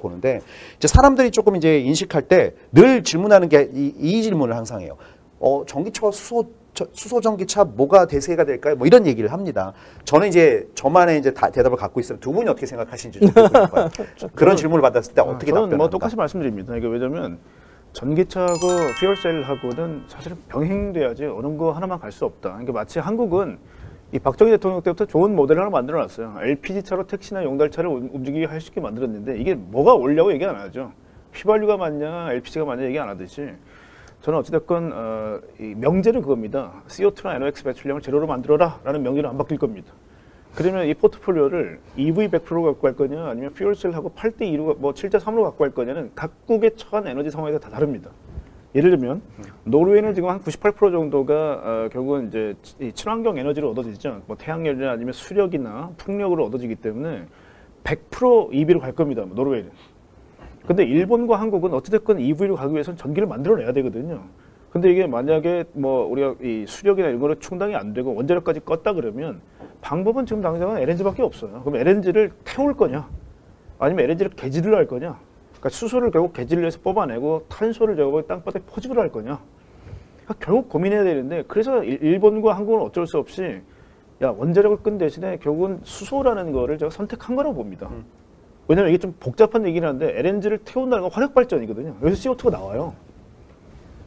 보는데 이제 사람들이 조금 이제 인식할 때 늘 질문하는 게 이 질문을 항상 해요. 전기차와 수소 전기차 뭐가 대세가 될까요? 뭐 이런 얘기를 합니다. 저는 이제 저만의 이제 대답을 갖고 있으면 두 분이 어떻게 생각하시는지 좀 듣고 싶어요. 그런 질문을 받았을 때 어떻게 저는 답변을 뭐 똑같이 말씀드립니다. 이게 왜냐면 전기차하고 퓨얼셀하고는 사실은 병행돼야지 어느 거 하나만 갈 수 없다. 그러니까 마치 한국은 이 박정희 대통령 때부터 좋은 모델을 하나 만들어놨어요. LPG차로 택시나 용달차를 움직이게 할 수 있게 만들었는데 이게 뭐가 올려고 얘기 안 하죠. 휘발유가 맞냐 LPG가 맞냐 얘기 안 하듯이 저는 어찌됐건 이 명제는 그겁니다. CO2나 NOx 배출량을 제로로 만들어라 라는 명제는 안 바뀔 겁니다. 그러면 이 포트폴리오를 EV 100%로 갖고 갈 거냐 아니면 퓨얼셀하고 8대2로 뭐 7대3로 갖고 갈 거냐는 각국의 처한 에너지 상황에 다 다릅니다. 예를 들면 노르웨이는 지금 한 98% 정도가 결국은 이제 이 친환경 에너지로 얻어지죠. 뭐 태양열이나 아니면 수력이나 풍력으로 얻어지기 때문에 100% EV로 갈 겁니다. 노르웨이는. 근데 일본과 한국은 어찌됐건 EV로 가기 위해서는 전기를 만들어내야 되거든요. 근데 이게 만약에 뭐 우리가 이 수력이나 이런 거를 충당이 안 되고 원자력까지 껐다 그러면 방법은 지금 당장은 LNG밖에 없어요. 그럼 LNG를 태울 거냐? 아니면 LNG를 개질을 할 거냐? 그러니까 수소를 결국 개질을 해서 뽑아내고 탄소를 저거 땅바닥에 포집을 할 거냐? 그러니까 결국 고민해야 되는데 그래서 일본과 한국은 어쩔 수 없이 야 원자력을 끈 대신에 결국은 수소라는 거를 제가 선택한 거라고 봅니다. 왜냐면 이게 좀 복잡한 얘기긴 한데 LNG를 태운다는 건 화력발전이거든요. 여기서 CO2가 나와요.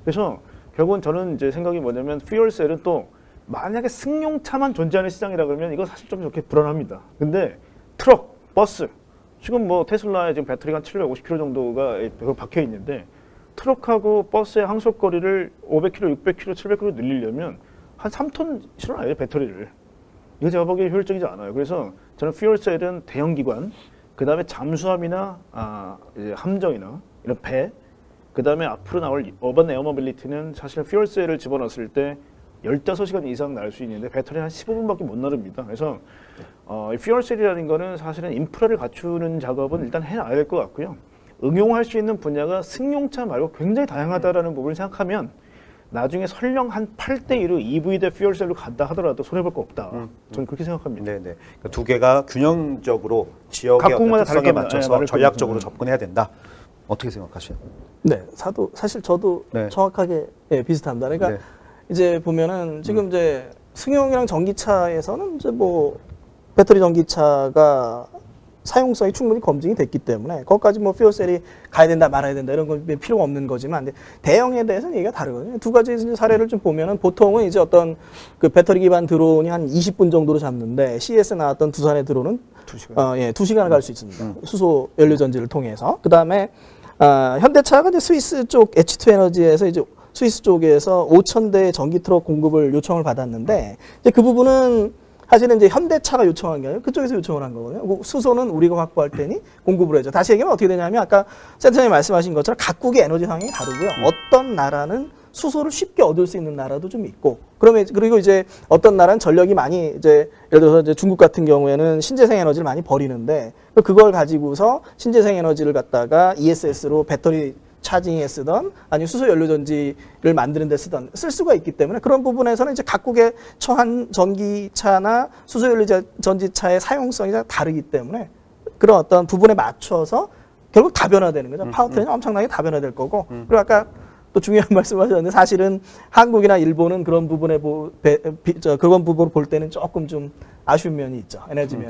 그래서 결국은 저는 이제 생각이 뭐냐면 퓨얼셀은 또 만약에 승용차만 존재하는 시장이라 그러면 이거 사실 좀 이렇게 불안합니다. 근데 트럭, 버스 지금 뭐 테슬라에 지금 배터리가 한 750km 정도가 박혀 있는데 트럭하고 버스의 항속거리를 500km, 600km, 700km 늘리려면 한 3톤 실어놔야 돼요, 배터리를. 이거 제가 보기에 효율적이지 않아요. 그래서 저는 퓨얼셀은 대형기관, 그 다음에 잠수함이나 이제 함정이나 이런 배, 그 다음에 앞으로 나올 어반 에어모빌리티는 사실 퓨얼셀을 집어넣었을 때 15시간 이상 날 수 있는데 배터리 한 15분밖에 못 나릅니다. 그래서 이 퓨얼셀이라는 거는 사실은 인프라를 갖추는 작업은 일단 해놔야 될 것 같고요. 응용할 수 있는 분야가 승용차 말고 굉장히 다양하다라는 부분을 생각하면 나중에 설령 한 8대1로 EV 대 퓨얼셀로 간다 하더라도 손해볼 거 없다. 저는 그렇게 생각합니다. 네네. 그러니까 두 개가 균형적으로 지역의 어떤 특성에 맞춰서 전략적으로 접근해야 된다. 어떻게 생각하시나요? 네, 사실 저도 네. 정확하게 비슷합니다. 그러니까 네. 이제 보면은 지금 이제 승용이랑 전기차에서는 이제 뭐 배터리 전기차가 사용성이 충분히 검증이 됐기 때문에 거기까지 뭐 퓨얼셀이 가야 된다 말아야 된다 이런 건 필요가 없는 거지만 근데 대형에 대해서는 얘기가 다르거든요. 두 가지 이제 사례를 좀 보면은 보통은 이제 어떤 그 배터리 기반 드론이 한 20분 정도로 잡는데 CES에 나왔던 두산의 드론은 2시간. 2시간을 갈 수 있습니다. 수소 연료 전지를 통해서. 그다음에 현대차가 이제 스위스 쪽 H2 에너지에서 이제 스위스 쪽에서 5,000대 전기 트럭 공급을 요청을 받았는데 이제 그 부분은 사실은 이제 현대차가 요청한 게 아니라 그쪽에서 요청을 한 거거든요. 수소는 우리가 확보할 테니 공급을 해줘. 다시 얘기하면 어떻게 되냐면 아까 센터장님 말씀하신 것처럼 각국의 에너지 상황이 다르고요. 어떤 나라는 수소를 쉽게 얻을 수 있는 나라도 좀 있고 그리고 이제 어떤 나라는 전력이 많이 이제 예를 들어서 이제 중국 같은 경우에는 신재생 에너지를 많이 버리는데 그걸 가지고서 신재생 에너지를 갖다가 ESS로 배터리 차징에 쓰던 아니면 수소 연료 전지를 만드는 데 쓰던 쓸 수가 있기 때문에 그런 부분에서는 이제 각국의 처한 전기차나 수소 연료 전지차의 사용성이 다르기 때문에 그런 어떤 부분에 맞춰서 결국 다변화되는 거죠. 파워트레인은 엄청나게 다변화될 거고 그리고 아까 또 중요한 말씀하셨는데 사실은 한국이나 일본은 그런 부분에 그런 부분을 볼 때는 조금 좀 아쉬운 면이 있죠. 에너지 면.